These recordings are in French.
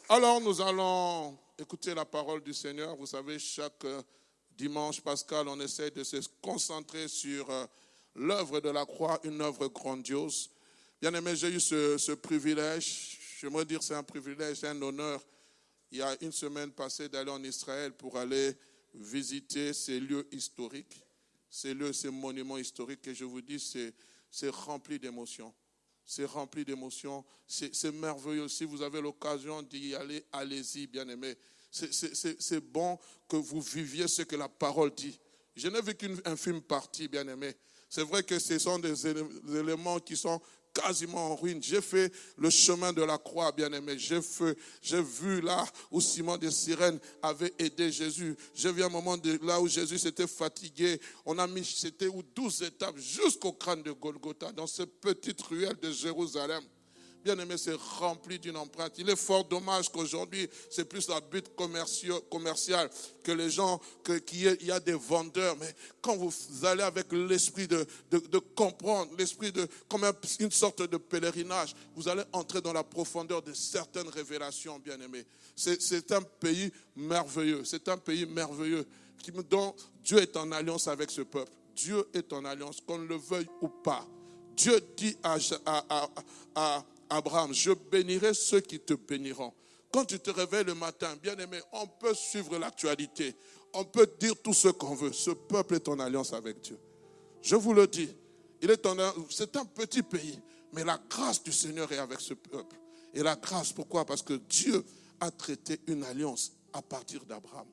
Alors, nous allons écouter la parole du Seigneur. Vous savez, chaque dimanche pascal, on essaie de se concentrer sur l'œuvre de la croix, une œuvre grandiose. Bien aimé, j'ai eu ce privilège. J'aimerais dire c'est un privilège, c'est un honneur. Il y a une semaine passée d'aller en Israël pour aller visiter ces lieux historiques, ces monuments historiques. Et je vous dis, c'est rempli d'émotions. C'est rempli d'émotions, c'est merveilleux. Si vous avez l'occasion d'y aller, allez-y, bien-aimés. C'est bon que vous viviez ce que la parole dit. Je n'ai vu qu'une infime partie, bien-aimés. C'est vrai que ce sont des éléments qui sont quasiment en ruine. J'ai fait le chemin de la croix, bien-aimé. J'ai vu là où Simon de Cyrène avait aidé Jésus. J'ai vu un moment là où Jésus s'était fatigué. On a mis, c'était 12 étapes jusqu'au crâne de Golgotha, dans cette petite ruelle de Jérusalem. Bien-aimé, c'est rempli d'une empreinte. Il est fort dommage qu'aujourd'hui, c'est plus la butte commerciale que les gens, qu'il y a des vendeurs. Mais quand vous allez avec l'esprit de comprendre, l'esprit de comme une sorte de pèlerinage, vous allez entrer dans la profondeur de certaines révélations, bien-aimés. C'est un pays merveilleux. C'est un pays merveilleux dont Dieu est en alliance avec ce peuple. Dieu est en alliance, qu'on le veuille ou pas. Dieu dit à Abraham, je bénirai ceux qui te béniront. Quand tu te réveilles le matin, bien-aimé, on peut suivre l'actualité. On peut dire tout ce qu'on veut. Ce peuple est en alliance avec Dieu. Je vous le dis, c'est un petit pays, mais la grâce du Seigneur est avec ce peuple. Et la grâce, pourquoi? Parce que Dieu a traité une alliance à partir d'Abraham.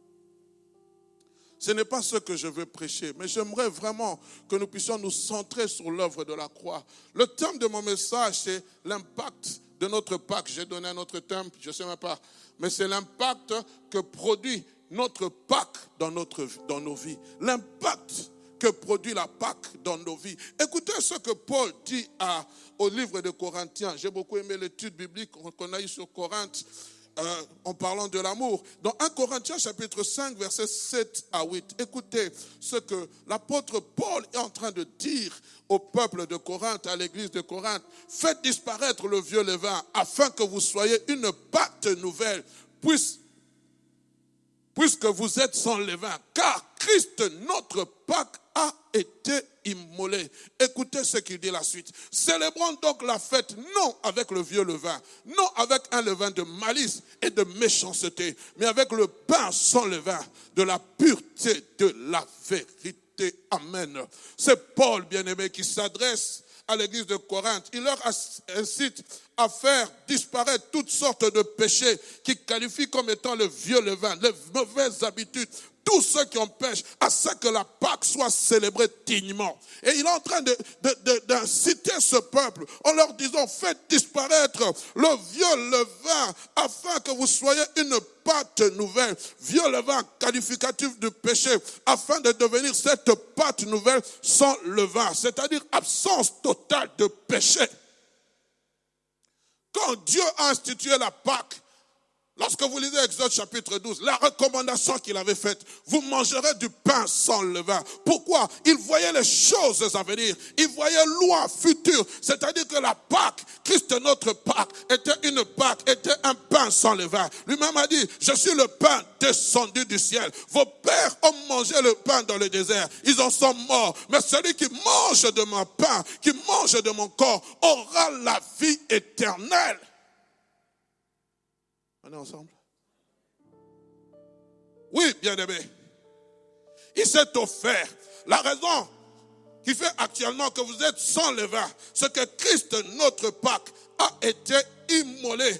Ce n'est pas ce que je veux prêcher, mais j'aimerais vraiment que nous puissions nous centrer sur l'œuvre de la croix. Le thème de mon message, c'est l'impact de notre Pâques. J'ai donné un autre thème, je ne sais même pas, mais c'est l'impact que produit notre Pâques dans nos vies. L'impact que produit la Pâques dans nos vies. Écoutez ce que Paul dit au livre de Corinthiens. J'ai beaucoup aimé l'étude biblique qu'on a eue sur Corinthe. En parlant de l'amour. Dans 1 Corinthiens chapitre 5 versets 7 à 8, écoutez ce que l'apôtre Paul est en train de dire au peuple de Corinthe, à l'église de Corinthe. Faites disparaître le vieux levain afin que vous soyez une pâte nouvelle, puisque vous êtes sans levain, car Christ, notre Pâques, a été immolé. Écoutez ce qu'il dit la suite. Célébrons donc la fête, non avec le vieux levain, non avec un levain de malice et de méchanceté, mais avec le pain sans levain, de la pureté de la vérité. Amen. C'est Paul, bien-aimé, qui s'adresse à l'église de Corinthe. Il leur incite à faire disparaître toutes sortes de péchés qui qualifient comme étant le vieux levain, les mauvaises habitudes, tous ceux qui empêchent à ce que la Pâque soit célébrée dignement. Et il est en train d'inciter ce peuple en leur disant, faites disparaître le vieux levain afin que vous soyez une pâte nouvelle. Vieux levain qualificatif de péché afin de devenir cette pâte nouvelle sans levain, c'est-à-dire absence totale de péché. Quand Dieu a institué la Pâque, lorsque vous lisez Exode chapitre 12, la recommandation qu'il avait faite, vous mangerez du pain sans levain. Pourquoi? Il voyait les choses à venir. Il voyait loin, futur. C'est-à-dire que la Pâque, Christ notre Pâque, était un pain sans levain. Lui-même a dit, je suis le pain descendu du ciel. Vos pères ont mangé le pain dans le désert. Ils en sont morts. Mais celui qui mange de mon pain, qui mange de mon corps, aura la vie éternelle. On est ensemble? Oui, bien-aimé. Il s'est offert. La raison qui fait actuellement que vous êtes sans levain, c'est que Christ, notre Pâques, a été immolé.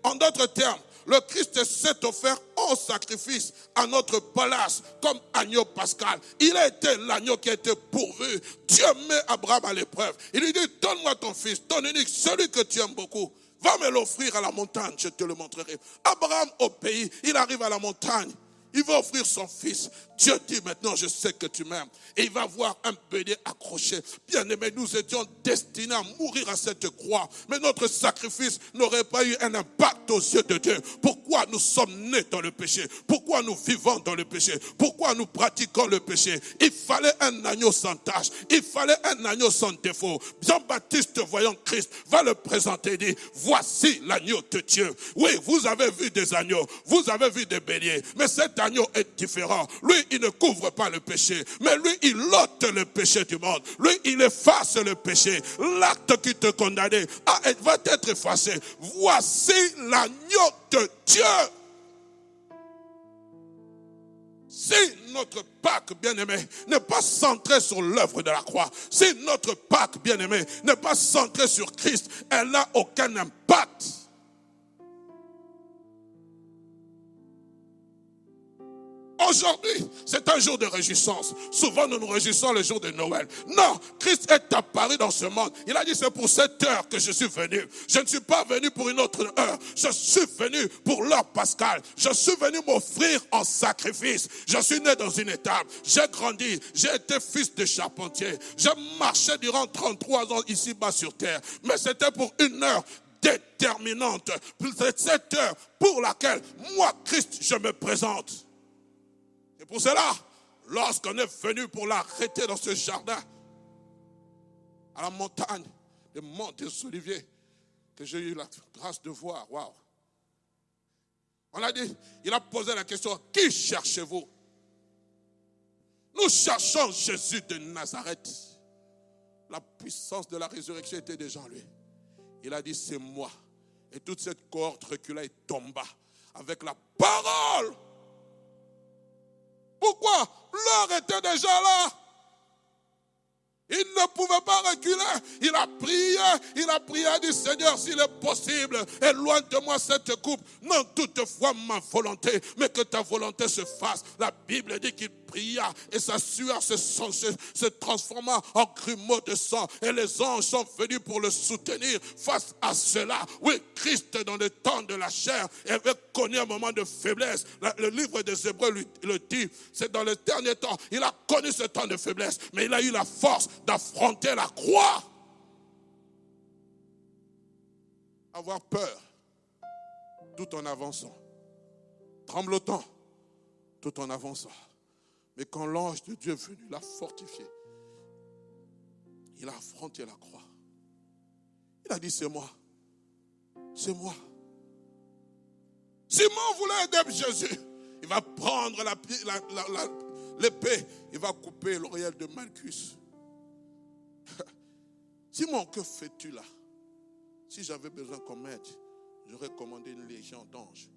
En d'autres termes, le Christ s'est offert bon sacrifice à notre place comme agneau pascal. Il a été l'agneau qui a été pourvu. Dieu met Abraham à l'épreuve. Il lui dit, donne-moi ton fils, ton unique, celui que tu aimes beaucoup. Va me l'offrir à la montagne, je te le montrerai. Abraham au pays, il arrive à la montagne. Il va offrir son fils. Dieu dit maintenant, je sais que tu m'aimes. Et il va voir un bélier accroché. Bien aimé, nous étions destinés à mourir à cette croix. Mais notre sacrifice n'aurait pas eu un impact aux yeux de Dieu. Pourquoi nous sommes nés dans le péché? Pourquoi nous vivons dans le péché? Pourquoi nous pratiquons le péché? Il fallait un agneau sans tache. Il fallait un agneau sans défaut. Jean-Baptiste, voyant Christ, va le présenter et dit, voici l'agneau de Dieu. Oui, vous avez vu des agneaux. Vous avez vu des béliers. Mais cet agneau est différent. Lui, il ne couvre pas le péché, mais lui, il ôte le péché du monde. Lui, il efface le péché. L'acte qui te condamnait va être effacé. Voici l'agneau de Dieu. Si notre Pâques, bien-aimé, n'est pas centré sur l'œuvre de la croix, si notre Pâques, bien-aimé, n'est pas centré sur Christ, elle n'a aucun impact. Aujourd'hui, c'est un jour de réjouissance. Souvent, nous nous réjouissons le jour de Noël. Non, Christ est apparu dans ce monde. Il a dit, c'est pour cette heure que je suis venu. Je ne suis pas venu pour une autre heure. Je suis venu pour l'heure pascale. Je suis venu m'offrir en sacrifice. Je suis né dans une étable. J'ai grandi. J'ai été fils de charpentier. J'ai marché durant 33 ans ici-bas sur terre. Mais c'était pour une heure déterminante. C'est cette heure pour laquelle, moi, Christ, je me présente. Et pour cela, lorsqu'on est venu pour l'arrêter dans ce jardin, à la montagne des monts des Oliviers, que j'ai eu la grâce de voir, waouh. On a dit, il a posé la question, qui cherchez-vous? Nous cherchons Jésus de Nazareth. La puissance de la résurrection était déjà en lui. Il a dit, c'est moi. Et toute cette cohorte recula et tomba avec la parole. Pourquoi? L'heure était déjà là. Il ne pouvait pas reculer. Il a prié, a dit, Seigneur, s'il est possible, éloigne de moi cette coupe. Non toutefois ma volonté, mais que ta volonté se fasse. La Bible dit qu'il pria et sa sueur se transforma en grumeaux de sang. Et les anges sont venus pour le soutenir face à cela. Oui, Christ, dans le temps de la chair, avait connu un moment de faiblesse. Le livre des Hébreux le dit. C'est dans le dernier temps. Il a connu ce temps de faiblesse, mais il a eu la force d'affronter la croix. Avoir peur tout en avançant. Tremblotant tout en avançant. Mais quand l'ange de Dieu est venu l'a fortifié, il a affronté la croix. Il a dit, c'est moi. C'est moi. Simon voulait aider Jésus. Il va prendre l'épée. Il va couper l'oreille de Malchus. Simon, que fais-tu là? Si j'avais besoin qu'on m'aide, j'aurais commandé une légion d'anges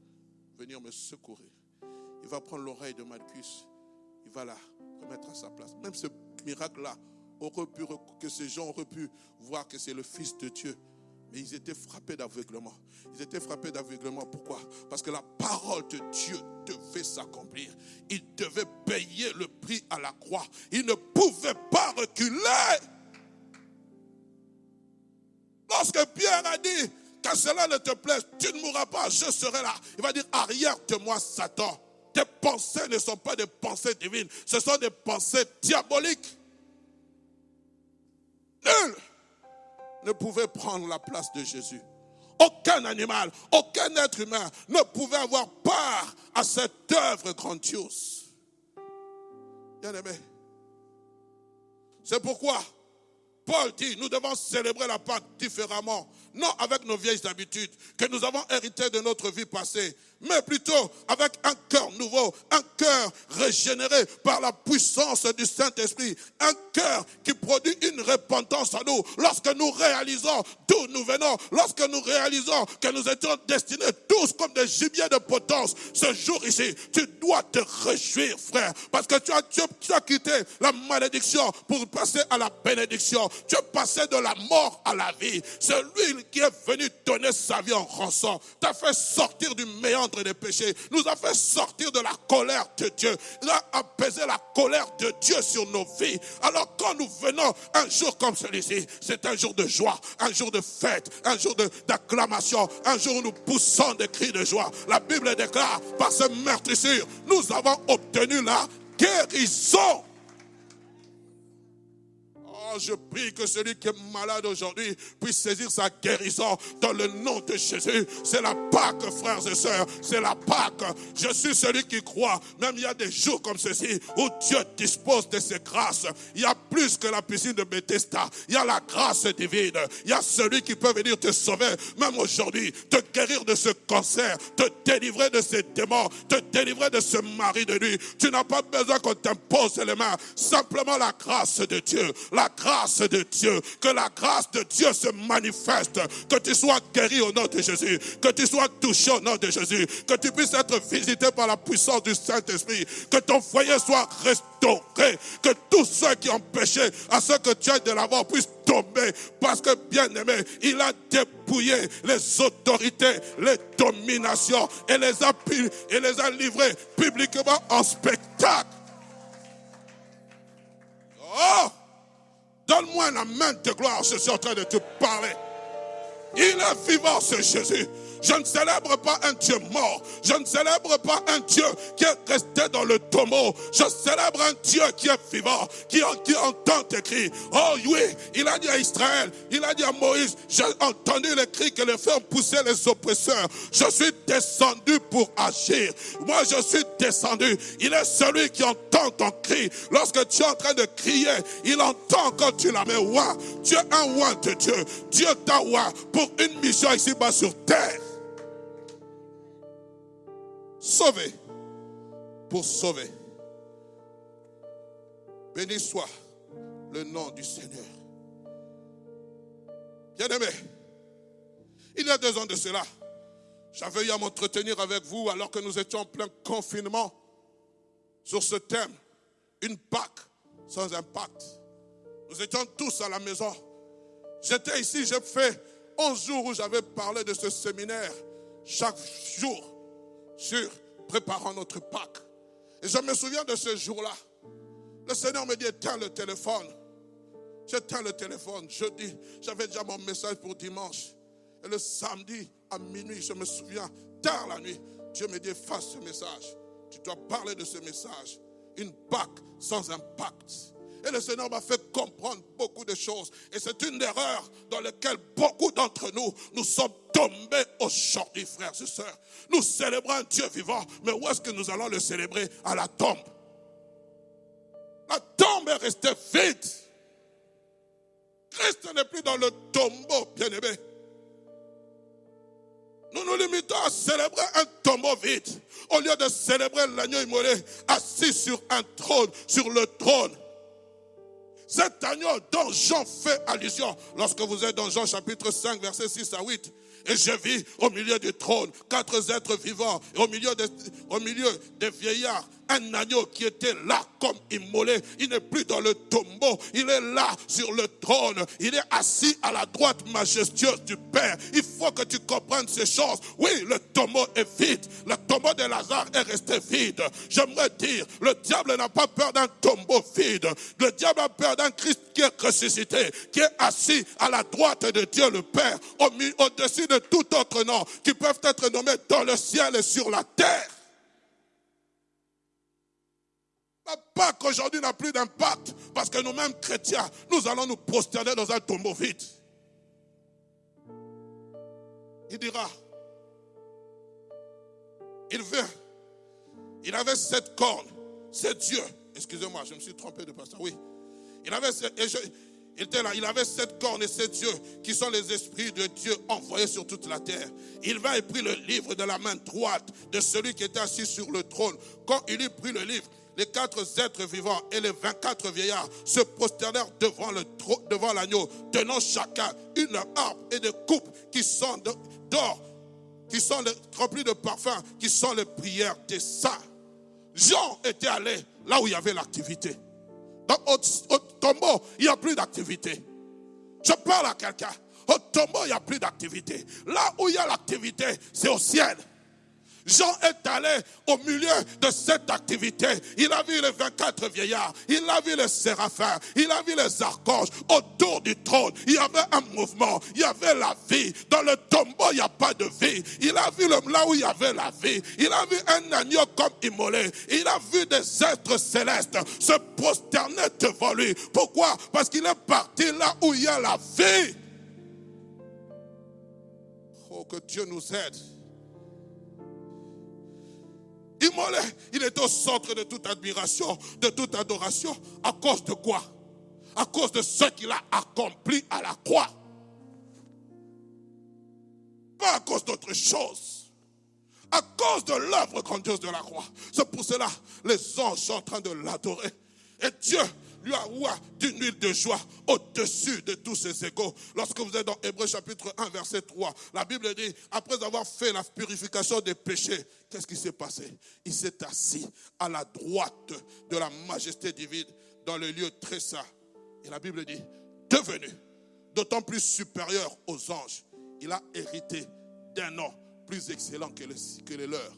venir me secourir. Il va prendre l'oreille de Malchus. Il va la remettre à sa place. Même ce miracle-là, que ces gens auraient pu voir que c'est le Fils de Dieu. Mais ils étaient frappés d'aveuglement. Ils étaient frappés d'aveuglement. Pourquoi? Parce que la parole de Dieu devait s'accomplir. Il devait payer le prix à la croix. Il ne pouvait pas reculer. Lorsque Pierre a dit, quand cela ne te plaise, tu ne mourras pas, je serai là. Il va dire, arrière de moi, Satan. Tes pensées ne sont pas des pensées divines, ce sont des pensées diaboliques. Nul ne pouvait prendre la place de Jésus. Aucun animal, aucun être humain ne pouvait avoir part à cette œuvre grandiose. Bien aimé, c'est pourquoi Paul dit, nous devons célébrer la Pâque différemment, non avec nos vieilles habitudes que nous avons héritées de notre vie passée, mais plutôt avec un cœur nouveau, un cœur régénéré par la puissance du Saint-Esprit, un cœur qui produit une repentance en nous. Lorsque nous réalisons d'où nous venons, lorsque nous réalisons que nous étions destinés tous comme des gibiers de potence, ce jour ici, tu dois te réjouir, frère, parce que tu as quitté la malédiction pour passer à la bénédiction. Tu es passé de la mort à la vie. Celui qui est venu donner sa vie en rançon, t'a fait sortir du méandre des péchés, nous a fait sortir de la colère de Dieu. Il a apaisé la colère de Dieu sur nos vies. Alors quand nous venons un jour comme celui-ci, c'est un jour de joie, un jour de fête, un jour d'acclamation, un jour où nous poussons des cris de joie. La Bible déclare, par ce meurtrissure, nous avons obtenu la guérison. Oh, je prie que celui qui est malade aujourd'hui puisse saisir sa guérison dans le nom de Jésus. C'est la Pâque, frères et sœurs. C'est la Pâque. Je suis celui qui croit. Même il y a des jours comme ceci où Dieu dispose de ses grâces. Il y a plus que la piscine de Bethesda. Il y a la grâce divine. Il y a celui qui peut venir te sauver, même aujourd'hui, te guérir de ce cancer, te délivrer de ces démons, te délivrer de ce mari de nuit. Tu n'as pas besoin qu'on t'impose les mains. Simplement la grâce de Dieu. La grâce de Dieu, que la grâce de Dieu se manifeste, que tu sois guéri au nom de Jésus, que tu sois touché au nom de Jésus, que tu puisses être visité par la puissance du Saint-Esprit, que ton foyer soit restauré, que tous ceux qui ont péché à ce que tu as de l'avoir puissent tomber, parce que bien-aimé, il a dépouillé les autorités, les dominations et les a livrés publiquement en spectacle. Oh! Donne-moi la main de gloire, je suis en train de te parler. Il est vivant, ce Jésus. Je ne célèbre pas un Dieu mort. Je ne célèbre pas un Dieu qui est resté dans le tombeau. Je célèbre un Dieu qui est vivant, qui entend tes cris. Oh oui, il a dit à Israël, il a dit à Moïse, j'ai entendu les cris que les feux ont poussé les oppresseurs. Je suis descendu pour agir. Moi, je suis descendu. Il est celui qui entend ton cri. Lorsque tu es en train de crier, il entend quand tu la mets. Ouah, tu es un ouah de Dieu. Dieu t'a ouah pour une mission ici-bas sur terre. Sauver pour sauver. Béni soit le nom du Seigneur. Bien-aimé, il y a 2 ans de cela, j'avais eu à m'entretenir avec vous alors que nous étions en plein confinement sur ce thème, une Pâque sans impact. Nous étions tous à la maison. J'étais ici, j'ai fait 11 jours où j'avais parlé de ce séminaire chaque jour sur préparant notre Pâque. Et je me souviens de ce jour-là. Le Seigneur me dit, éteins le téléphone. J'éteins le téléphone. Jeudi, j'avais déjà mon message pour dimanche. Et le samedi, à minuit, je me souviens, tard la nuit, Dieu me dit, efface ce message. Tu dois parler de ce message. Une Pâque sans impact. Et le Seigneur m'a fait comprendre beaucoup de choses. Et c'est une erreur dans laquelle beaucoup d'entre nous, nous sommes tombés aujourd'hui, frères et sœurs. Nous célébrons un Dieu vivant, mais où est-ce que nous allons le célébrer? À la tombe. La tombe est restée vide. Christ n'est plus dans le tombeau, bien-aimé. Nous nous limitons à célébrer un tombeau vide, au lieu de célébrer l'agneau immolé, assis sur un trône, sur le trône. Cet agneau dont Jean fait allusion, lorsque vous êtes dans Jean chapitre 5, versets 6 à 8, et je vis au milieu du trône 4 êtres vivants, et au milieu des vieillards, un agneau qui était là comme immolé. Il n'est plus dans le tombeau, il est là sur le trône, il est assis à la droite majestueuse du Père. Il faut que tu comprennes ces choses. Oui, le tombeau est vide, le tombeau de Lazare est resté vide. J'aimerais dire, le diable n'a pas peur d'un tombeau vide, le diable a peur d'un Christ qui est ressuscité, qui est assis à la droite de Dieu le Père, au-dessus de tout autre nom, qui peuvent être nommés dans le ciel et sur la terre. La Pâque aujourd'hui n'a plus d'impact parce que nous-mêmes chrétiens, nous allons nous prosterner dans un tombeau vide. Il dira, il vient, il avait 7 cornes, c'est Dieu. Excusez-moi, je me suis trompé de pasteur, oui. Il avait 7 cornes et 7 yeux qui sont les esprits de Dieu envoyés sur toute la terre. Il vint et prit le livre de la main droite de celui qui était assis sur le trône. Quand il eut pris le livre, les 4 êtres vivants et les 24 vieillards se prosternèrent devant l'agneau, tenant chacun une harpe et des coupes qui sont d'or, qui sont remplies de parfums, qui sont les prières des saints. Jean était allé là où il y avait l'activité. Au tombeau, il n'y a plus d'activité. Je parle à quelqu'un. Au tombeau, il n'y a plus d'activité. Là où il y a l'activité, c'est au ciel. Jean est allé au milieu de cette activité. Il a vu les 24 vieillards. Il a vu les séraphins. Il a vu les archanges. Autour du trône, il y avait un mouvement. Il y avait la vie. Dans le tombeau, il n'y a pas de vie. Il a vu là où il y avait la vie. Il a vu un agneau comme immolé. Il a vu des êtres célestes se prosterner devant lui. Pourquoi? Parce qu'il est parti là où il y a la vie. Oh, que Dieu nous aide. Immolé, il est au centre de toute admiration, de toute adoration. À cause de quoi? À cause de ce qu'il a accompli à la croix. Pas à cause d'autre chose. À cause de l'œuvre grandiose de la croix. C'est pour cela les anges sont en train de l'adorer. Et Dieu lui envoie d'une huile de joie au-dessus de tous ses égaux. Lorsque vous êtes dans Hébreux chapitre 1, verset 3, la Bible dit, après avoir fait la purification des péchés, qu'est-ce qui s'est passé? Il s'est assis à la droite de la majesté divine dans le lieu très saint. Et la Bible dit, devenu d'autant plus supérieur aux anges, il a hérité d'un nom plus excellent que les leurs.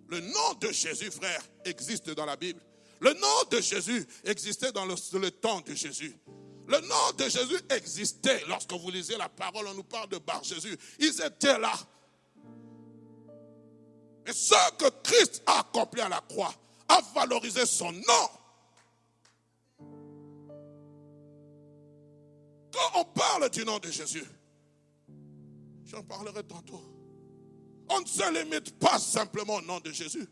Le nom de Jésus, frère, existe dans la Bible. Le nom de Jésus existait dans le temps de Jésus. Le nom de Jésus existait. Lorsque vous lisez la parole, on nous parle de Bar-Jésus. Ils étaient là. Mais ce que Christ a accompli à la croix a valorisé son nom. Quand on parle du nom de Jésus, j'en parlerai tantôt. On ne se limite pas simplement au nom de Jésus.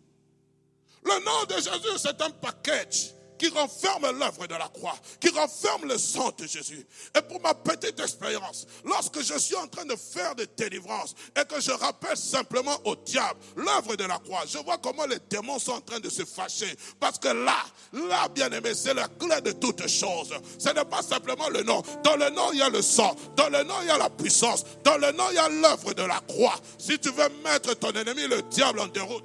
Le nom de Jésus, c'est un package qui renferme l'œuvre de la croix, qui renferme le sang de Jésus. Et pour ma petite expérience, lorsque je suis en train de faire des délivrances et que je rappelle simplement au diable l'œuvre de la croix, je vois comment les démons sont en train de se fâcher. Parce que là, bien aimé, c'est la clé de toutes choses. Ce n'est pas simplement le nom. Dans le nom, il y a le sang. Dans le nom, il y a la puissance. Dans le nom, il y a l'œuvre de la croix. Si tu veux mettre ton ennemi, le diable, en déroute,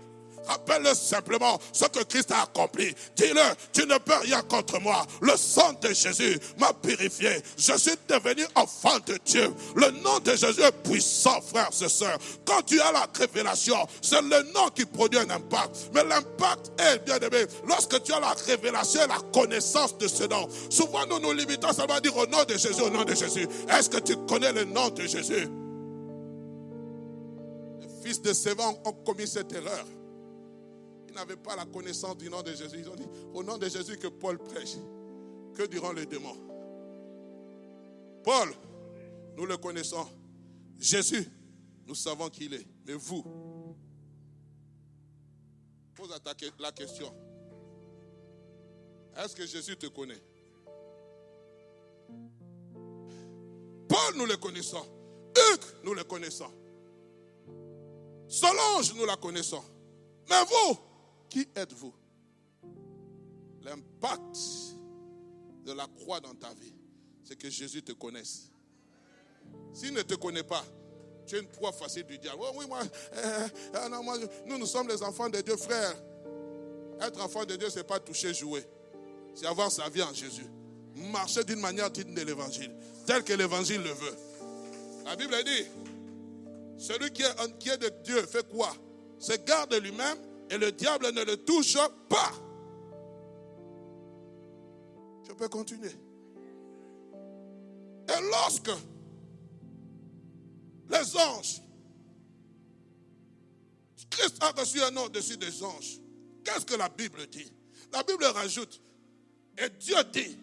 rappelle-le simplement ce que Christ a accompli. Dis-le, tu ne peux rien contre moi. Le sang de Jésus m'a purifié. Je suis devenu enfant de Dieu. Le nom de Jésus est puissant, frères et sœurs. Quand tu as la révélation, c'est le nom qui produit un impact. Mais l'impact est, bien aimé, lorsque tu as la révélation et la connaissance de ce nom. Souvent, nous nous limitons seulement à dire au nom de Jésus, au nom de Jésus. Est-ce que tu connais le nom de Jésus? Les fils de Sévan ont commis cette erreur. Ils n'avaient pas la connaissance du nom de Jésus. Ils ont dit, au nom de Jésus que Paul prêche, que diront les démons? Paul, nous le connaissons. Jésus, nous savons qui il est. Mais vous, pose la question. Est-ce que Jésus te connaît? Paul, nous le connaissons. Hugues, nous le connaissons. Solange, nous la connaissons. Mais vous, qui êtes-vous? L'impact de la croix dans ta vie, c'est que Jésus te connaisse. S'il ne te connaît pas, tu es une proie facile du diable. Oh oui, moi, nous sommes les enfants de Dieu, frère. Être enfant de Dieu, ce n'est pas toucher, jouer. C'est avoir sa vie en Jésus. Marcher d'une manière digne de l'évangile, tel que l'évangile le veut. La Bible dit, celui qui est de Dieu fait quoi? Se garde lui-même et le diable ne le touche pas. Je peux continuer. Et lorsque les anges, Christ a reçu un nom au-dessus des anges, qu'est-ce que la Bible dit? La Bible rajoute, et Dieu dit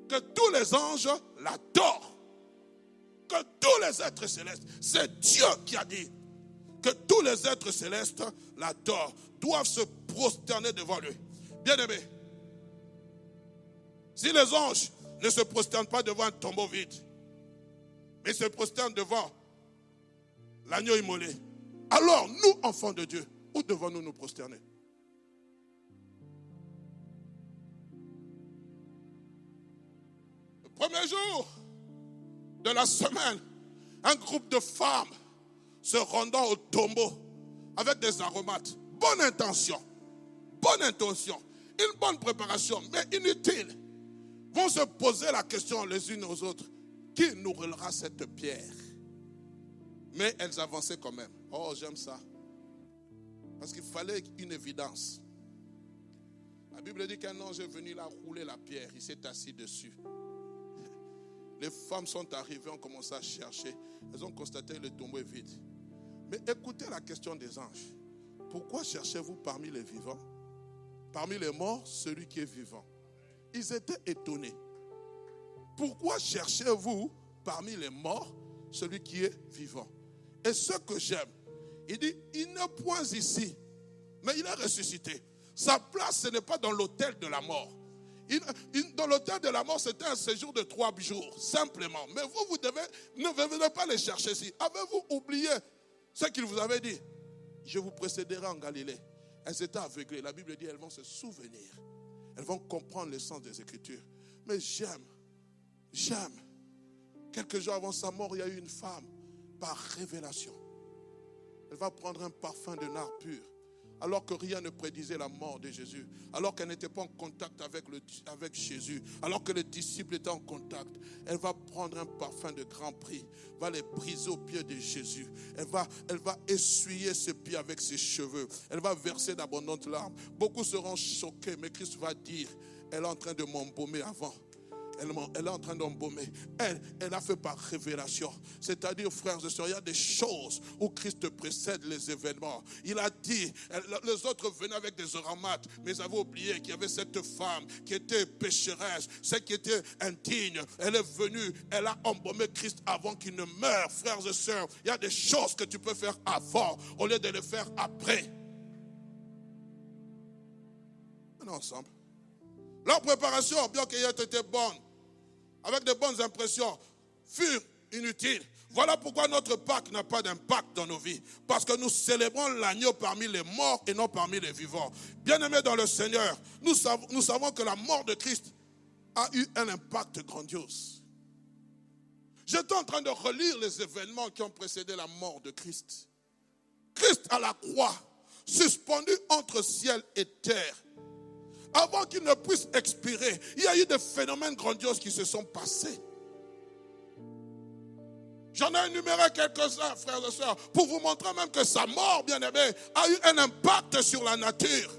que tous les anges l'adorent, que tous les êtres célestes, c'est Dieu qui a dit que tous les êtres célestes l'adorent, doivent se prosterner devant lui. Bien-aimé, si les anges ne se prosternent pas devant un tombeau vide, mais se prosternent devant l'agneau immolé, alors nous, enfants de Dieu, où devons-nous nous prosterner? Le premier jour de la semaine, un groupe de femmes se rendant au tombeau avec des aromates. Bonne intention, une bonne préparation, mais inutile. Vont se poser la question les unes aux autres. qui nous roulera cette pierre? Mais elles avançaient quand même. Oh, j'aime ça. Parce qu'il fallait une évidence. La Bible dit qu'un ange est venu là rouler la pierre. Il s'est assis dessus. Les femmes sont arrivées, ont commencé à chercher. Elles ont constaté que le tombeau est vide. Mais écoutez la question des anges. Pourquoi cherchez-vous parmi les vivants? Parmi les morts, celui qui est vivant. Ils étaient étonnés. Pourquoi cherchez-vous parmi les morts celui qui est vivant? Et ce que j'aime, il dit, il n'est point ici, mais il est ressuscité. Sa place, ce n'est pas dans l'autel de la mort. Dans l'autel de la mort, c'était un séjour de 3 jours, simplement. Mais vous ne venez pas les chercher ici. Avez-vous oublié ce qu'il vous avait dit? Je vous précéderai en Galilée. Elles étaient aveuglées. La Bible dit, elles vont se souvenir. Elles vont comprendre le sens des Écritures. Mais j'aime. Quelques jours avant sa mort, il y a eu une femme, par révélation. Elle va prendre un parfum de nard pur. Alors que rien ne prédisait la mort de Jésus, alors qu'elle n'était pas en contact avec Jésus, alors que les disciples étaient en contact, elle va prendre un parfum de grand prix, va les briser aux pieds de Jésus. Elle va essuyer ses pieds avec ses cheveux. Elle va verser d'abondantes larmes. Beaucoup seront choqués, mais Christ va dire, elle est en train de m'embaumer avant. Elle est en train d'embaumer. Elle a fait par révélation. C'est-à-dire, frères et sœurs, il y a des choses où Christ précède les événements. Il a dit, les autres venaient avec des aromates, mais ils avaient oublié qu'il y avait cette femme qui était pécheresse, celle qui était indigne. Elle est venue, elle a embaumé Christ avant qu'il ne meure. Frères et sœurs, il y a des choses que tu peux faire avant au lieu de les faire après. On est ensemble. Leur préparation, bien qu'elle ait été bonne, avec de bonnes impressions, furent inutiles. Voilà pourquoi notre Pâques n'a pas d'impact dans nos vies. Parce que nous célébrons l'agneau parmi les morts et non parmi les vivants. Bien-aimés dans le Seigneur, nous savons que la mort de Christ a eu un impact grandiose. J'étais en train de relire les événements qui ont précédé la mort de Christ. Christ à la croix, suspendu entre ciel et terre. Avant qu'il ne puisse expirer, il y a eu des phénomènes grandioses qui se sont passés. J'en ai énuméré quelques-uns, frères et sœurs, pour vous montrer même que sa mort, bien-aimé, a eu un impact sur la nature.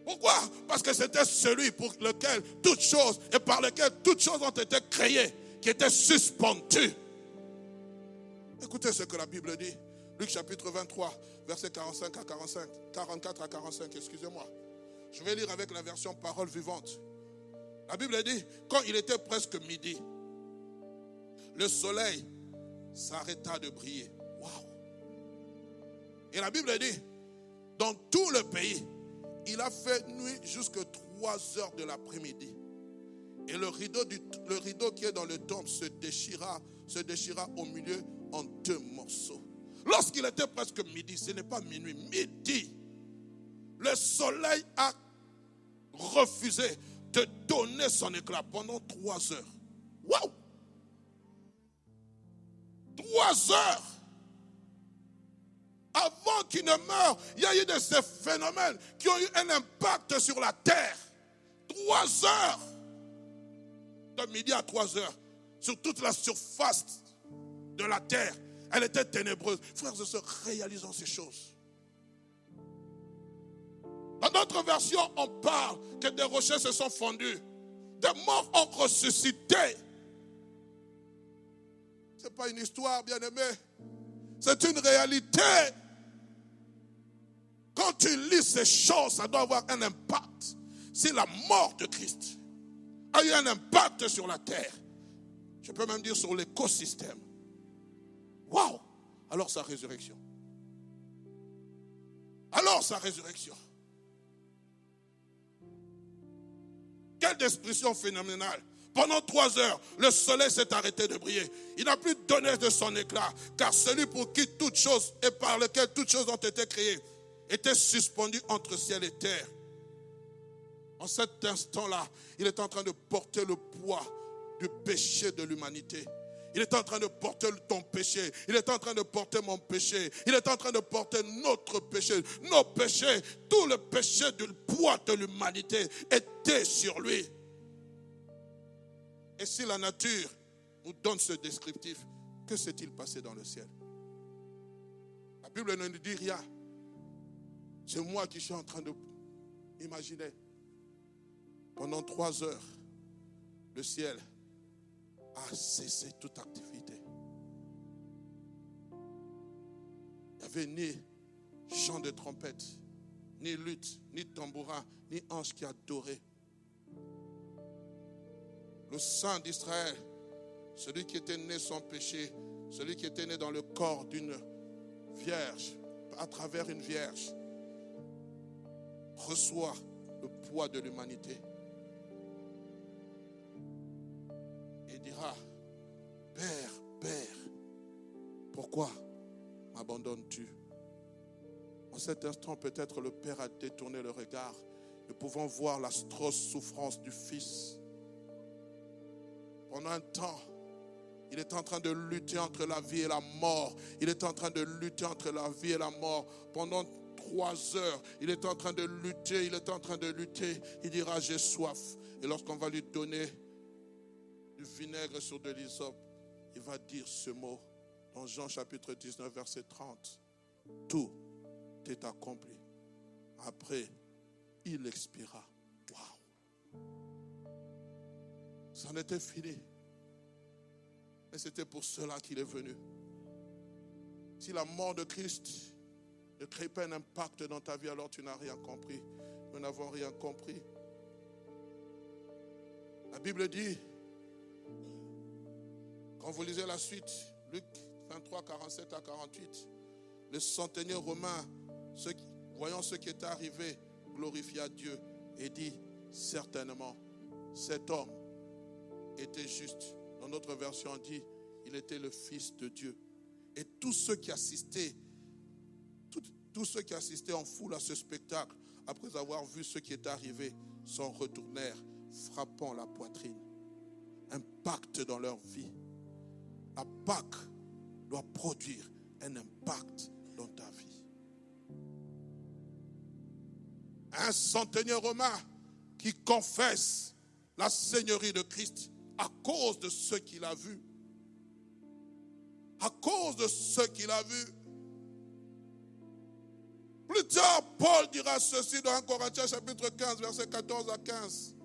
Pourquoi? Parce que c'était celui pour lequel toutes choses et par lequel toutes choses ont été créées, qui était suspendu. Écoutez ce que la Bible dit. Luc chapitre 23, versets 44 à 45, excusez-moi. Je vais lire avec la version parole vivante. La Bible dit, quand il était presque midi, le soleil s'arrêta de briller. Waouh! Et la Bible dit, dans tout le pays, il a fait nuit jusqu'à 3 heures de l'après-midi. Et le rideau qui est dans le temple se déchira au milieu en 2 morceaux. Lorsqu'il était presque midi, ce n'est pas minuit, midi, le soleil a refusé de donner son éclat pendant 3 heures. Waouh! 3 heures! Avant qu'il ne meure, il y a eu de ces phénomènes qui ont eu un impact sur la terre. 3 heures! De midi à 3 heures, sur toute la surface de la terre. Elle était ténébreuse. Frères et sœurs, réalisons ces choses. Dans notre version, on parle que des rochers se sont fondus. Des morts ont ressuscité. Ce n'est pas une histoire, bien-aimé. C'est une réalité. Quand tu lis ces choses, ça doit avoir un impact. Si la mort de Christ a eu un impact sur la terre, je peux même dire sur l'écosystème. Waouh! Alors sa résurrection. Quelle expression phénoménale. Pendant 3 heures, le soleil s'est arrêté de briller. Il n'a plus donné de son éclat. Car celui pour qui toutes choses et par lequel toutes choses ont été créées était suspendu entre ciel et terre. En cet instant-là, il est en train de porter le poids du péché de l'humanité. Il est en train de porter ton péché. Il est en train de porter mon péché. Il est en train de porter notre péché. Nos péchés, tout le péché du poids de l'humanité était sur lui. Et si la nature nous donne ce descriptif, que s'est-il passé dans le ciel? La Bible ne nous dit rien. C'est moi qui suis en train de imaginer. Pendant 3 heures, le ciel a cessé toute activité. Il n'y avait ni chant de trompette, ni lutte, ni tambourin, ni ange qui adorait. Le Saint d'Israël, celui qui était né sans péché, celui qui était né dans le corps d'une vierge, à travers une vierge, reçoit le poids de l'humanité. Et dira, Père, Père, pourquoi m'abandonnes-tu? En cet instant, peut-être le Père a détourné le regard. Nous pouvons voir l'atroce souffrance du Fils. Pendant un temps, il est en train de lutter entre la vie et la mort. Il est en train de lutter entre la vie et la mort. Pendant 3 heures, il est en train de lutter, il est en train de lutter. Il dira, j'ai soif. Et lorsqu'on va lui donner du vinaigre sur de l'hysope, il va dire ce mot dans Jean chapitre 19, verset 30. Tout est accompli. Après, il expira. Waouh! C'en était fini. Et c'était pour cela qu'il est venu. Si la mort de Christ ne crée pas un impact dans ta vie, alors tu n'as rien compris. Nous n'avons rien compris. La Bible dit, quand vous lisez la suite, Luc 23, 47 à 48, le centenier romain, voyant ce qui était arrivé, glorifia Dieu et dit, certainement, cet homme était juste. Dans notre version, on dit, il était le Fils de Dieu. Et tous ceux qui assistaient en foule à ce spectacle, après avoir vu ce qui est arrivé, s'en retournèrent, frappant la poitrine. Impact dans leur vie. La Pâque doit produire un impact dans ta vie. Un centenier romain qui confesse la seigneurie de Christ à cause de ce qu'il a vu. À cause de ce qu'il a vu. Plus tard, Paul dira ceci dans 1 Corinthiens chapitre 15, versets 14 à 15.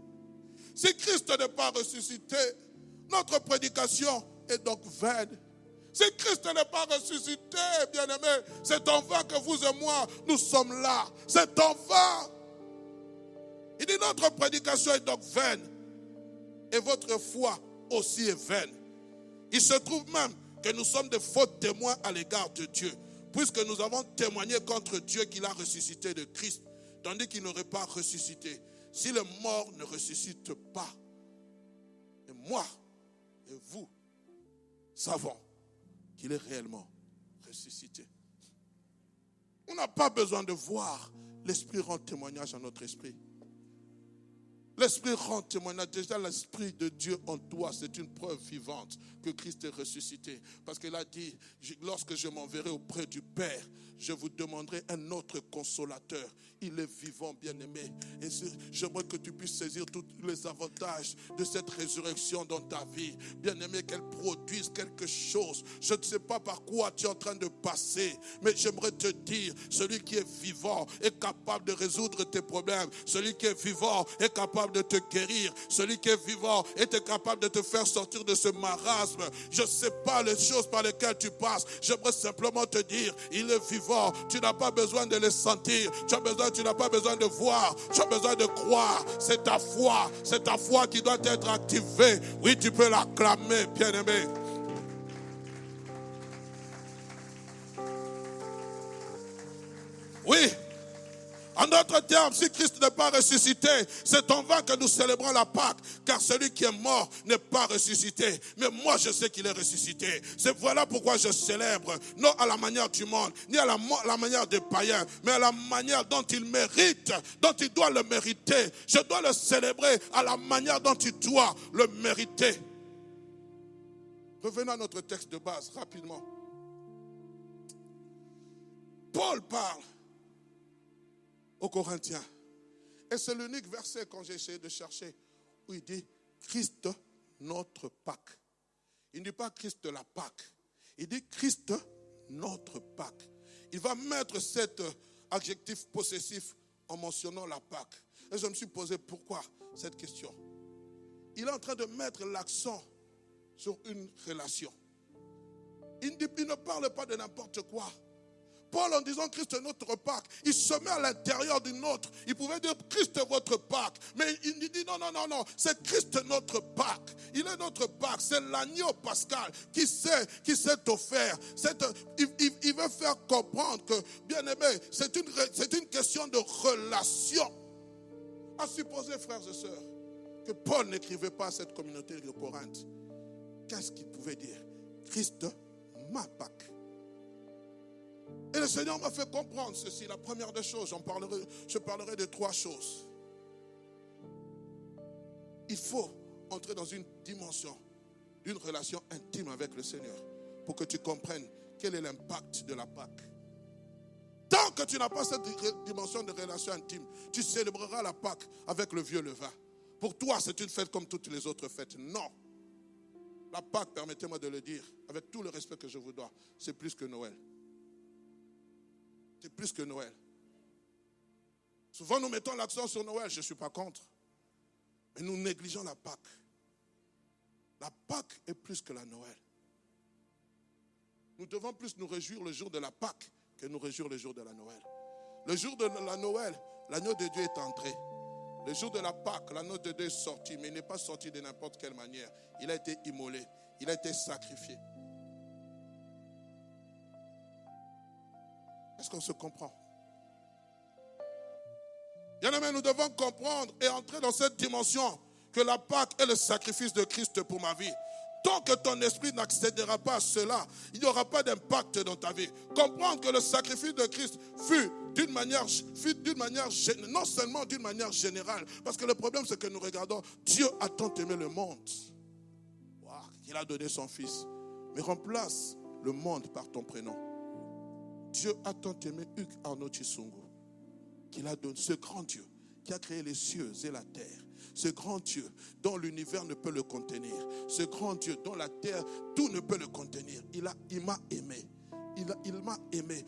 Si Christ n'est pas ressuscité, notre prédication est donc vaine. Si Christ n'est pas ressuscité, bien-aimés, c'est en vain que vous et moi, nous sommes là. C'est en vain. Il dit notre prédication est donc vaine. Et votre foi aussi est vaine. Il se trouve même que nous sommes de faux témoins à l'égard de Dieu, puisque nous avons témoigné contre Dieu qu'il a ressuscité de Christ, tandis qu'il n'aurait pas ressuscité. Si le mort ne ressuscite pas, et moi et vous savons qu'il est réellement ressuscité. On n'a pas besoin de voir. L'Esprit rend témoignage à notre esprit. L'Esprit rend témoignage. Déjà, l'Esprit de Dieu en toi, c'est une preuve vivante que Christ est ressuscité. Parce qu'il a dit, lorsque je m'enverrai auprès du Père, je vous demanderai un autre consolateur. Il est vivant, bien-aimé. Et j'aimerais que tu puisses saisir tous les avantages de cette résurrection dans ta vie. Bien-aimé, qu'elle produise quelque chose. Je ne sais pas par quoi tu es en train de passer, mais j'aimerais te dire, celui qui est vivant est capable de résoudre tes problèmes. Celui qui est vivant est capable de te guérir. Celui qui est vivant est capable de te faire sortir de ce marasme. Je ne sais pas les choses par lesquelles tu passes. J'aimerais simplement te dire, il est vivant. Tu n'as pas besoin de le sentir. Tu n'as pas besoin de voir. Tu as besoin de croire. C'est ta foi. C'est ta foi qui doit être activée. Oui, tu peux l'acclamer, bien-aimé. Oui. En d'autres termes, si Christ n'est pas ressuscité, c'est en vain que nous célébrons la Pâque, car celui qui est mort n'est pas ressuscité. Mais moi, je sais qu'il est ressuscité. C'est voilà pourquoi je célèbre, non à la manière du monde, ni à la manière des païens, mais à la manière dont il mérite, dont il doit le mériter. Je dois le célébrer à la manière dont il doit le mériter. Revenons à notre texte de base, rapidement. Paul parle aux Corinthiens. Et c'est l'unique verset, quand j'ai essayé de chercher, où il dit, Christ notre Pâque. Il ne dit pas Christ la Pâque. Il dit Christ notre Pâque. Il va mettre cet adjectif possessif en mentionnant la Pâque. Et je me suis posé pourquoi cette question. Il est en train de mettre l'accent sur une relation. Il ne parle pas de n'importe quoi. Paul, en disant Christ est notre Pâque, il se met à l'intérieur d'une autre. Il pouvait dire Christ est votre Pâque. Mais il dit non, c'est Christ notre Pâque. Il est notre Pâque. C'est l'agneau pascal qui s'est offert. Il veut faire comprendre que, bien aimé, c'est une question de relation. À supposer, frères et sœurs, que Paul n'écrivait pas à cette communauté de Corinthe. Qu'est-ce qu'il pouvait dire? Christ, ma Pâque. Et le Seigneur m'a fait comprendre ceci. La première des choses, je parlerai de 3 choses. Il faut entrer dans une dimension d'une relation intime avec le Seigneur pour que tu comprennes quel est l'impact de la Pâque. Tant que tu n'as pas cette dimension de relation intime, tu célébreras la Pâque avec le vieux levain. Pour toi, c'est une fête comme toutes les autres fêtes. Non. La Pâque, permettez-moi de le dire, avec tout le respect que je vous dois, c'est plus que Noël. C'est plus que Noël. Souvent, nous mettons l'accent sur Noël. Je ne suis pas contre. Mais nous négligeons la Pâque. La Pâque est plus que la Noël. Nous devons plus nous réjouir le jour de la Pâque que nous réjouir le jour de la Noël. Le jour de la Noël, l'agneau de Dieu est entré. Le jour de la Pâque, l'agneau de Dieu est sorti. Mais il n'est pas sorti de n'importe quelle manière. Il a été immolé. Il a été sacrifié. Est-ce qu'on se comprend? Bien-aimés, nous devons comprendre et entrer dans cette dimension que la Pâque est le sacrifice de Christ pour ma vie. Tant que ton esprit n'accédera pas à cela, il n'y aura pas d'impact dans ta vie. Comprendre que le sacrifice de Christ fut non seulement d'une manière générale, parce que le problème c'est que nous regardons, Dieu a tant aimé le monde, qu'il a donné son Fils. Mais remplace le monde par ton prénom. Dieu a tant aimé Hugues Arnaud Chisungu qu'il a donné ce grand Dieu qui a créé les cieux et la terre. Ce grand Dieu dont l'univers ne peut le contenir. Ce grand Dieu dont la terre, tout ne peut le contenir. Il m'a aimé. Il m'a aimé.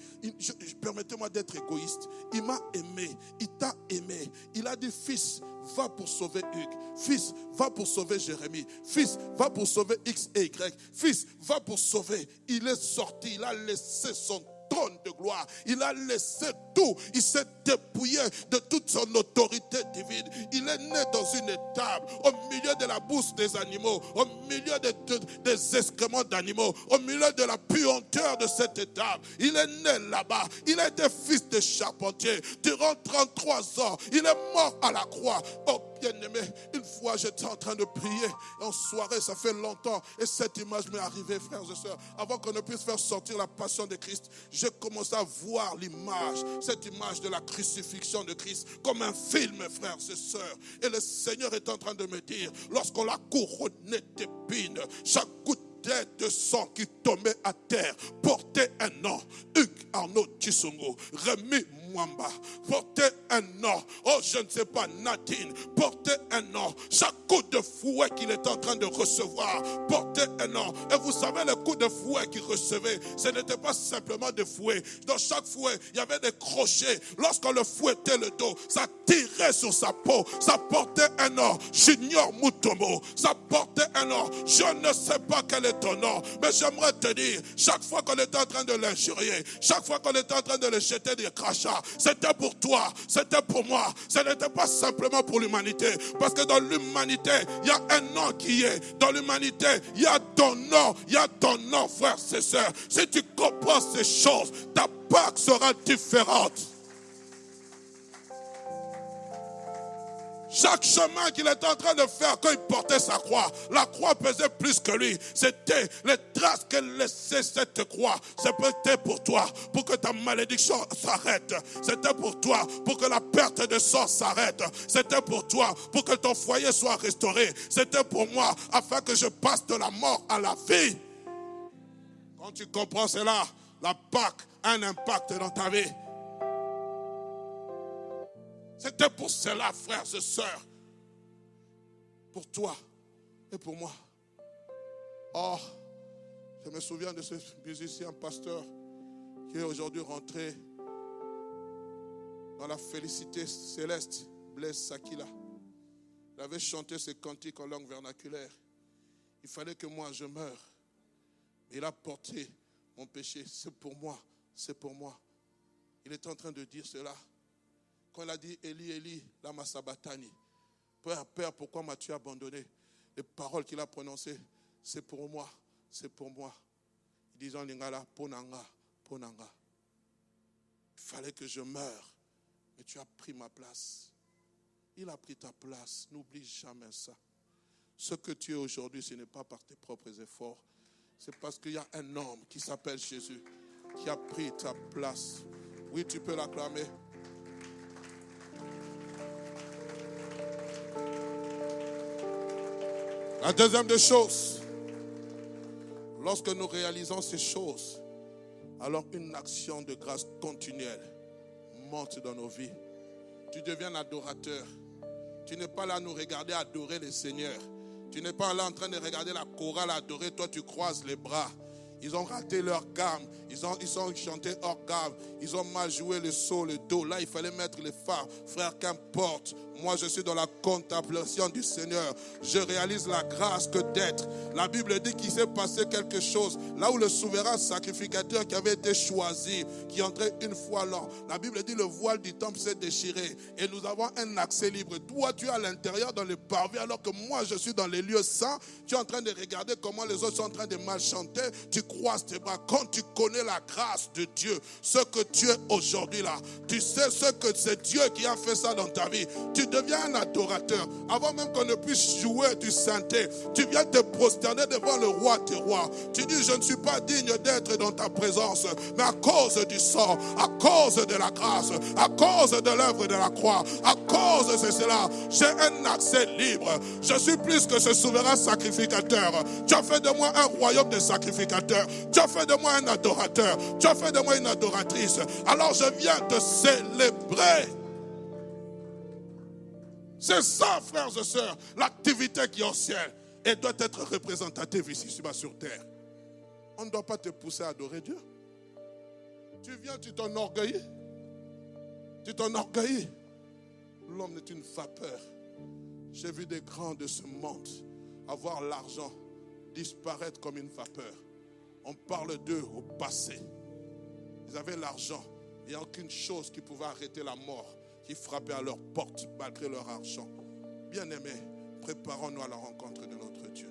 Permettez-moi d'être égoïste. Il m'a aimé. Il t'a aimé. Il a dit, fils, va pour sauver Hugues. Fils, va pour sauver Jérémie. Fils, va pour sauver X et Y. Fils, va pour sauver. Il est sorti. Il a laissé son trône de gloire. Il a laissé tout. Il s'est dépouillé de toute son autorité divine. Il est né dans une étable, au milieu de la bourse des animaux, au milieu des excréments d'animaux, au milieu de la puanteur de cette étable. Il est né là-bas. Il a été fils de charpentier. Durant 33 ans, il est mort à la croix. Oh, bien-aimé, une fois j'étais en train de prier, et en soirée, ça fait longtemps, et cette image m'est arrivée, frères et sœurs. Avant qu'on ne puisse faire sortir la passion de Christ, j'ai commencé à voir l'image, cette image de la crucifixion de Christ, comme un film, frères et sœurs. Et le Seigneur est en train de me dire, lorsqu'on l'a couronné d'épines, chaque goutte de sang qui tombait à terre portait un nom. Hugues Arnaud Chisungu, Rémi Mwamba portait un nom. Oh, je ne sais pas, Nadine portait un nom. Chaque coup de fouet qu'il est en train de recevoir portait un nom. Et vous savez, le coup de fouet qu'il recevait, ce n'était pas simplement des fouets. Dans chaque fouet, il y avait des crochets. Lorsqu'on le fouettait le dos, ça tirait sur sa peau. Ça portait un nom. Junior Mutombo, ça portait un nom. Je ne sais pas quel est ton nom, mais j'aimerais te dire, chaque fois qu'on était en train de l'injurier, chaque fois qu'on était en train de le jeter des crachats, c'était pour toi, c'était pour moi, ce n'était pas simplement pour l'humanité, parce que dans l'humanité, il y a un nom qui est, dans l'humanité, il y a ton nom, frères et sœurs. Si tu comprends ces choses, ta Pâque sera différente. Chaque chemin qu'il était en train de faire quand il portait sa croix, la croix pesait plus que lui. C'était les traces qu'elle laissait cette croix. C'était pour toi, pour que ta malédiction s'arrête. C'était pour toi, pour que la perte de sang s'arrête. C'était pour toi, pour que ton foyer soit restauré. C'était pour moi, afin que je passe de la mort à la vie. Quand tu comprends cela, la Pâque a un impact dans ta vie. C'était pour cela, frères et sœurs, pour toi, et pour moi. Oh, je me souviens de ce musicien pasteur qui est aujourd'hui rentré dans la félicité céleste, Blaise Sakila. Il avait chanté ses cantiques en langue vernaculaire. Il fallait que moi je meure. Il a porté mon péché. C'est pour moi, c'est pour moi. Il était en train de dire cela. Quand il a dit Eli, Eli, lama sabachthani. Père, Père, pourquoi m'as-tu abandonné? Les paroles qu'il a prononcées, c'est pour moi, c'est pour moi. Disant Lingala, Ponanga, Ponanga. Il fallait que je meure, mais tu as pris ma place. Il a pris ta place, n'oublie jamais ça. Ce que tu es aujourd'hui, ce n'est pas par tes propres efforts. C'est parce qu'il y a un homme qui s'appelle Jésus, qui a pris ta place. Oui, tu peux l'acclamer. La deuxième des choses, lorsque nous réalisons ces choses, alors une action de grâce continuelle monte dans nos vies. Tu deviens un adorateur. Tu n'es pas là à nous regarder adorer le Seigneur. Tu n'es pas là en train de regarder la chorale adorer. Toi, tu croises les bras. Ils ont raté leur gamme. Ils ont chanté hors gamme. Ils ont mal joué le sol, le do. Là, il fallait mettre les phares. Frère, qu'importe. Moi, je suis dans la contemplation du Seigneur. Je réalise la grâce que d'être. La Bible dit qu'il s'est passé quelque chose. Là où le souverain sacrificateur qui avait été choisi, qui entrait une fois l'an. La Bible dit le voile du temple s'est déchiré. Et nous avons un accès libre. Toi, tu es à l'intérieur dans le parvis, alors que moi, je suis dans les lieux saints. Tu es en train de regarder comment les autres sont en train de mal chanter. Tu croises tes bras. Quand tu connais la grâce de Dieu, ce que tu es aujourd'hui là, tu sais ce que c'est Dieu qui a fait ça dans ta vie. Tu deviens un adorateur. Avant même qu'on ne puisse jouer du synthé, tu viens te prosterner devant le roi tes rois. Tu dis, je ne suis pas digne d'être dans ta présence, mais à cause du sang, à cause de la grâce, à cause de l'œuvre de la croix, à cause de cela, j'ai un accès libre. Je suis plus que ce souverain sacrificateur. Tu as fait de moi un royaume de sacrificateurs. Tu as fait de moi un adorateur. Tu as fait de moi une adoratrice. Alors je viens te célébrer. C'est ça, frères et sœurs, l'activité qui est au ciel et doit être représentative ici sur terre. On ne doit pas te pousser à adorer Dieu. Tu viens, tu t'enorgueillis. Tu t'enorgueillis. L'homme est une vapeur. J'ai vu des grands de ce monde avoir l'argent disparaître comme une vapeur. On parle d'eux au passé. Ils avaient l'argent. Il n'y a aucune chose qui pouvait arrêter la mort qui frappait à leur porte malgré leur argent. Bien-aimés, préparons-nous à la rencontre de notre Dieu.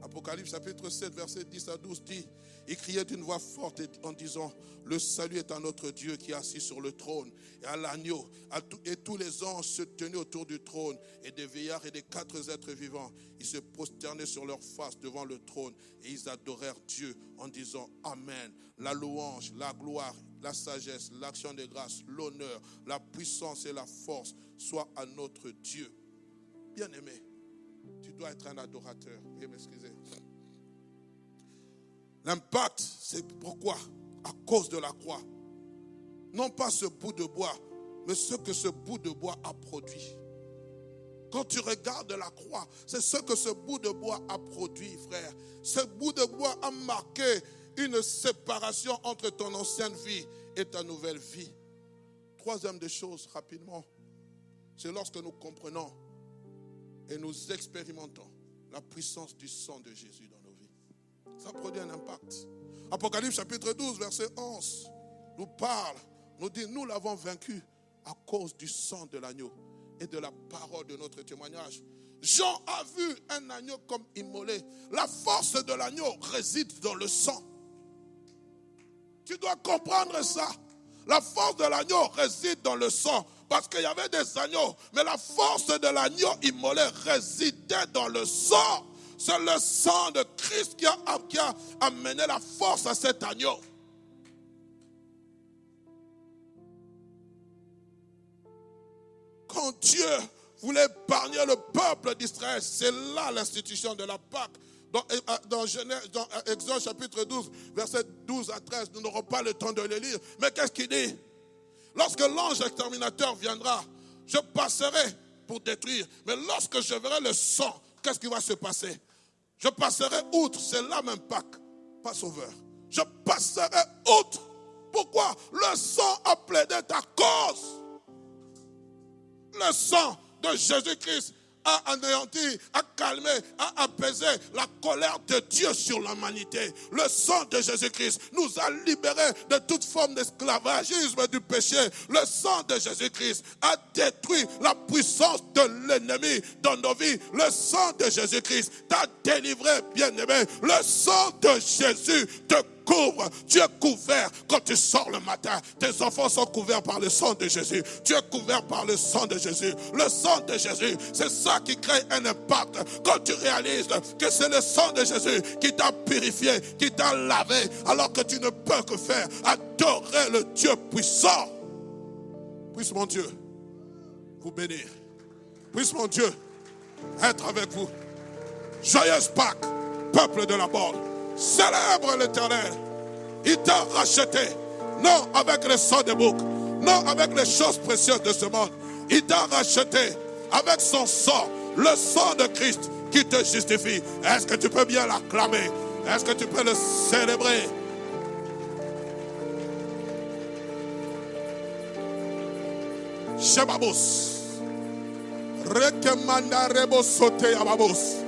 Apocalypse chapitre 7, verset 10 à 12 dit, il criait d'une voix forte en disant, le salut est à notre Dieu qui est assis sur le trône et à l'agneau, et tous les anges se tenaient autour du trône, et des vieillards et des 4 êtres vivants. Ils se prosternaient sur leur face devant le trône et ils adorèrent Dieu en disant Amen. La louange, la gloire, la sagesse, l'action de grâce, l'honneur, la puissance et la force soient à notre Dieu. Bien-aimé, tu dois être un adorateur. Veuillez m'excuser. L'impact, c'est pourquoi? À cause de la croix. Non pas ce bout de bois, mais ce que ce bout de bois a produit. Quand tu regardes la croix, c'est ce que ce bout de bois a produit, frère. Ce bout de bois a marqué une séparation entre ton ancienne vie et ta nouvelle vie. Troisième des choses, rapidement, c'est lorsque nous comprenons et nous expérimentons la puissance du sang de Jésus dans nos vies. Ça produit un impact. Apocalypse chapitre 12, verset 11, nous parle, nous dit, nous l'avons vaincu à cause du sang de l'agneau et de la parole de notre témoignage. Jean a vu un agneau comme immolé. La force de l'agneau réside dans le sang. Tu dois comprendre ça. La force de l'agneau réside dans le sang. Parce qu'il y avait des agneaux. Mais la force de l'agneau immolé résidait dans le sang. C'est le sang de Christ qui a amené la force à cet agneau. Quand Dieu voulait épargner le peuple d'Israël, c'est là l'institution de la Pâque. Dans Exode chapitre 12, verset 12 à 13, nous n'aurons pas le temps de le lire. Mais qu'est-ce qu'il dit? Lorsque l'ange exterminateur viendra, je passerai pour détruire. Mais lorsque je verrai le sang, qu'est-ce qui va se passer? Je passerai outre. C'est là même Pâques, pas sauveur. Je passerai outre. Pourquoi? Le sang a plaidé ta cause. Le sang de Jésus-Christ a anéanti, a calmé, a apaisé la colère de Dieu sur l'humanité. Le sang de Jésus-Christ nous a libérés de toute forme d'esclavagisme du péché. Le sang de Jésus-Christ a détruit la puissance de l'ennemi dans nos vies. Le sang de Jésus-Christ t'a délivré, bien-aimé. Le sang de Jésus te couvre. Tu es couvert quand tu sors le matin. Tes enfants sont couverts par le sang de Jésus. Tu es couvert par le sang de Jésus. Le sang de Jésus, c'est ça qui crée un impact. Quand tu réalises que c'est le sang de Jésus qui t'a purifié, qui t'a lavé, alors que tu ne peux que faire adorer le Dieu puissant. Puisse mon Dieu vous bénir. Puisse mon Dieu être avec vous. Joyeuse Pâques, peuple de la bande. Célèbre l'Éternel. Il t'a racheté, non avec le sang de bouc, non avec les choses précieuses de ce monde. Il t'a racheté avec son sang, le sang de Christ qui te justifie. Est-ce que tu peux bien l'acclamer? Est-ce que tu peux le célébrer? Shebabos. Rekemanda rebo sote yababos.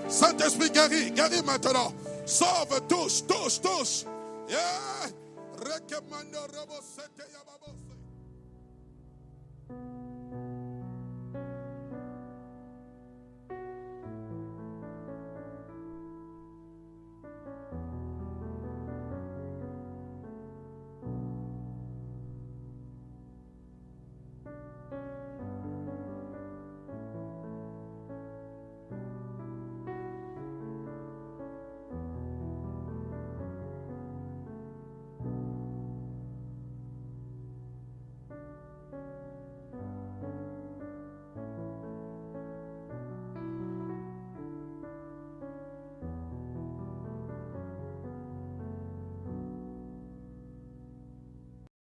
Saint-Esprit guéris, guéris maintenant. Sauve, touche. Yeah.